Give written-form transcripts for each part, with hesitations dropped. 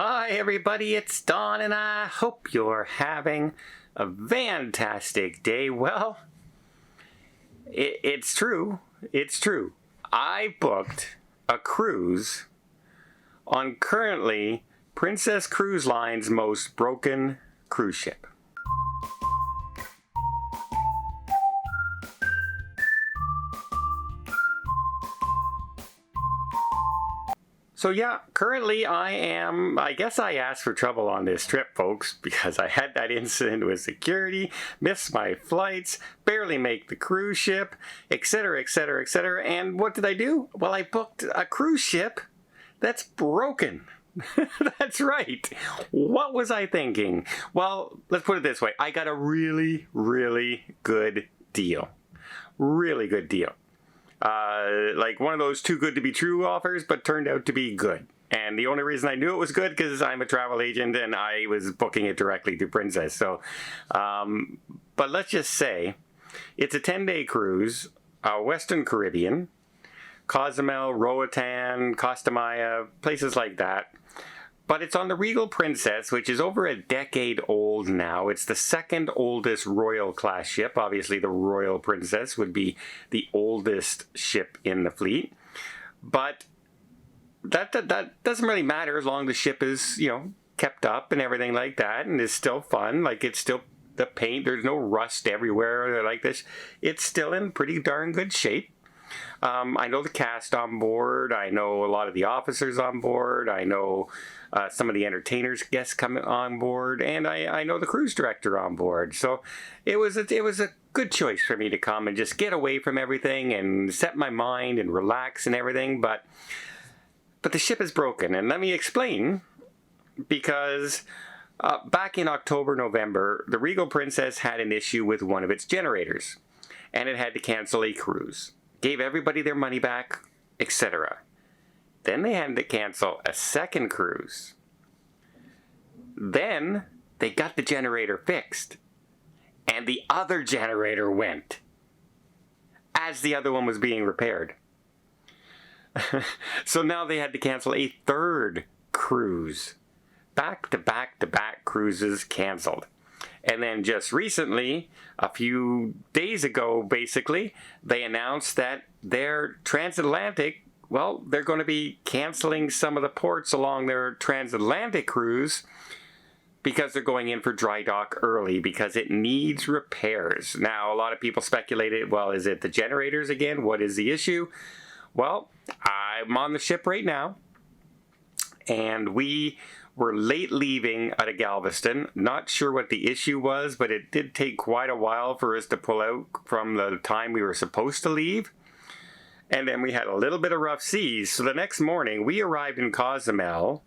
Hi everybody, it's Don and I hope you're having a fantastic day. Well, it's true. I booked a cruise on currently Princess Cruise Line's most broken cruise ship. So yeah, currently I guess I asked for trouble on this trip, folks, because I had that incident with security, missed my flights, barely make the cruise ship, etc., etc., etc. And what did I do? Well, I booked a cruise ship that's broken. That's right. What was I thinking? Well, let's put it this way. I got a really, really good deal. Really good deal. Like one of those too good to be true offers, but turned out to be good. And the only reason I knew it was good because I'm a travel agent and I was booking it directly through Princess. So, but let's just say it's a 10-day cruise, Western Caribbean, Cozumel, Roatan, Costa Maya, places like that. But it's on the Regal Princess, which is over a decade old now. It's the second oldest royal class ship. Obviously, the Royal Princess would be the oldest ship in the fleet. But that doesn't really matter as long as the ship is, kept up and everything like that and is still fun. Like, it's still the paint. There's no rust everywhere like this. It's still in pretty darn good shape. I know the cast on board. I know a lot of the officers on board. I know some of the entertainers, guests coming on board, and I know the cruise director on board. So it was a good choice for me to come and just get away from everything and set my mind and relax and everything. But the ship is broken, and let me explain. Because back in October, November, the Regal Princess had an issue with one of its generators, and it had to cancel a cruise. Gave everybody their money back, etc. Then they had to cancel a second cruise. Then they got the generator fixed. And the other generator went as the other one was being repaired. So now they had to cancel a third cruise. Back-to-back-to-back cruises canceled. And then just recently, a few days ago, basically, they announced that their transatlantic, well, they're going to be canceling some of the ports along their transatlantic cruise because they're going in for dry dock early because it needs repairs. Now, a lot of people speculated, well, is it the generators again? What is the issue? Well, I'm on the ship right now, and we were late leaving out of Galveston. Not sure what the issue was, but it did take quite a while for us to pull out from the time we were supposed to leave. And then we had a little bit of rough seas. So the next morning, we arrived in Cozumel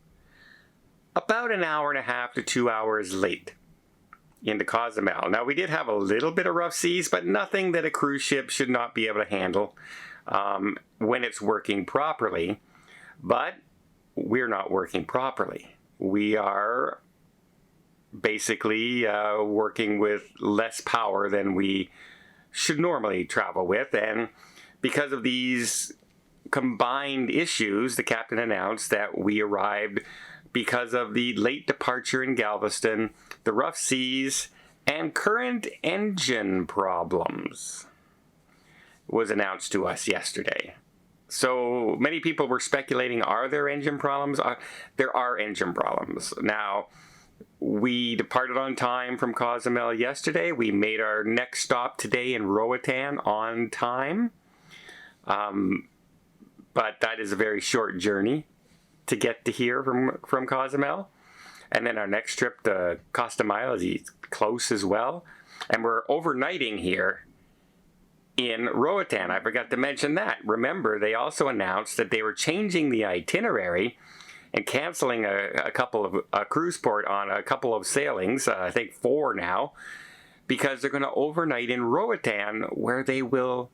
about an hour and a half to 2 hours late into Cozumel. Now, we did have a little bit of rough seas, but nothing that a cruise ship should not be able to handle when it's working properly. But we're not working properly. We are basically working with less power than we should normally travel with. And because of these combined issues, the captain announced that we arrived because of the late departure in Galveston, the rough seas, and current engine problems was announced to us yesterday. So many people were speculating, are there engine problems? There are engine problems. Now, we departed on time from Cozumel yesterday. We made our next stop today in Roatan on time. But that is a very short journey to get to here from Cozumel. And then our next trip to Costa Maya is close as well. And we're overnighting here in Roatan. I forgot to mention that. Remember, they also announced that they were changing the itinerary and canceling a cruise port on a couple of sailings, I think 4 now, because they're going to overnight in Roatan where they will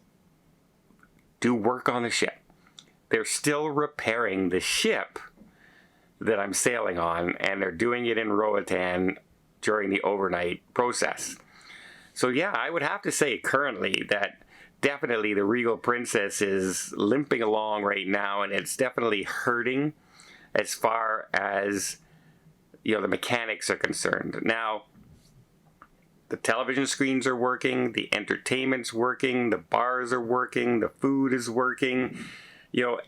do work on the ship. They're still repairing the ship that I'm sailing on, and they're doing it in Roatan during the overnight process. So yeah, I would have to say currently that definitely the Regal Princess is limping along right now, and it's definitely hurting as far as the mechanics are concerned. Now, the television screens are working, the entertainment's working, the bars are working, the food is working.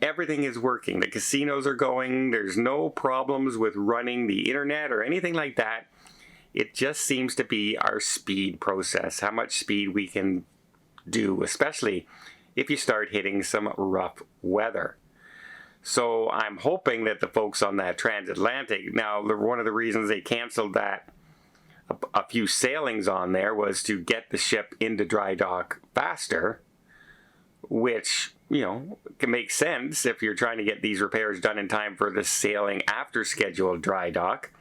Everything is working. The casinos are going. There's no problems with running the internet or anything like that. It just seems to be our speed process, how much speed we can do, especially if you start hitting some rough weather. So I'm hoping that the folks on that transatlantic, now one of the reasons they canceled that a few sailings on there was to get the ship into dry dock faster, which can make sense if you're trying to get these repairs done in time for the sailing after scheduled dry dock.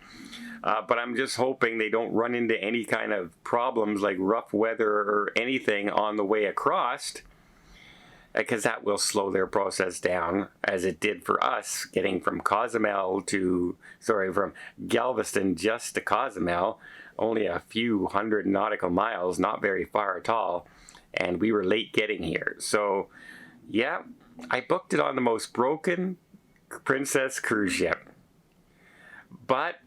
But I'm just hoping they don't run into any kind of problems like rough weather or anything on the way across, because that will slow their process down, as it did for us getting from from Galveston just to Cozumel, only a few hundred nautical miles, not very far at all, and we were late getting here. So yeah, I booked it on the most broken Princess cruise ship. But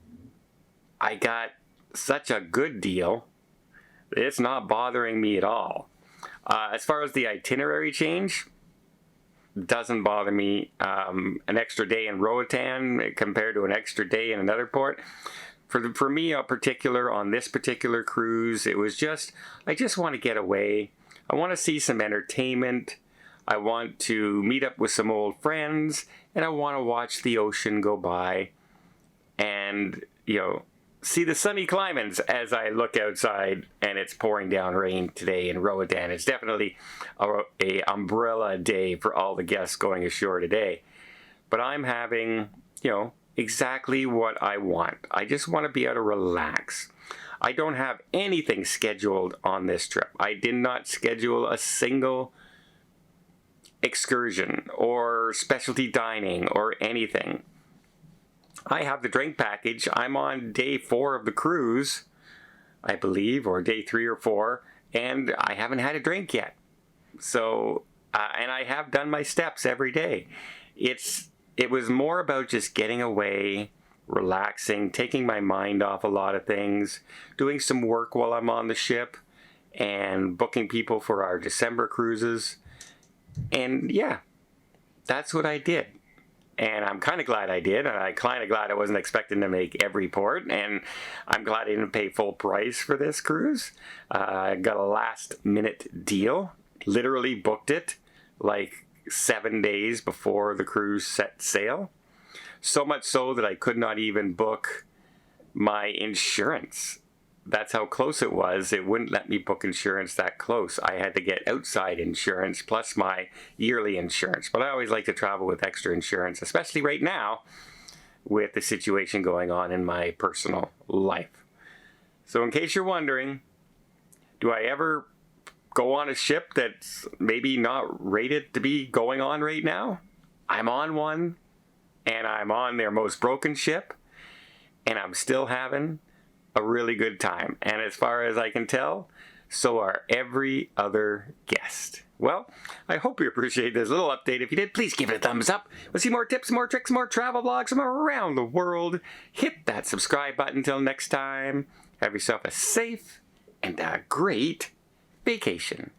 I got such a good deal that it's not bothering me at all. As far as the itinerary change, doesn't bother me. An extra day in Roatan compared to an extra day in another port. For me, on this particular cruise, it was I just want to get away. I want to see some entertainment. I want to meet up with some old friends, and I want to watch the ocean go by and, see the sunny climates as I look outside and it's pouring down rain today in Roatan. It's definitely a umbrella day for all the guests going ashore today. But I'm having, exactly what I want. I just want to be able to relax. I don't have anything scheduled on this trip. I did not schedule a single excursion or specialty dining or anything. I have the drink package. I'm on day 4 of the cruise, I believe, or day 3 or 4, and I haven't had a drink yet. So, and I have done my steps every day. It was more about just getting away, relaxing, taking my mind off a lot of things, doing some work while I'm on the ship, and booking people for our December cruises. And yeah, that's what I did. And I'm kind of glad I did, and I'm kind of glad I wasn't expecting to make every port, and I'm glad I didn't pay full price for this cruise. I got a last-minute deal, literally booked it like 7 days before the cruise set sail. So much so that I could not even book my insurance. That's how close it was. It wouldn't let me book insurance that close. I had to get outside insurance plus my yearly insurance. But I always like to travel with extra insurance, especially right now with the situation going on in my personal life. So in case you're wondering, do I ever go on a ship that's maybe not rated to be going on right now? I'm on one, and I'm on their most broken ship, and I'm still having a really good time. And as far as I can tell, so are every other guest. Well, I hope you appreciate this little update. If you did, please give it a thumbs up. We'll see more tips, more tricks, more travel vlogs from around the world. Hit that subscribe button. Until next time, have yourself a safe and a great vacation.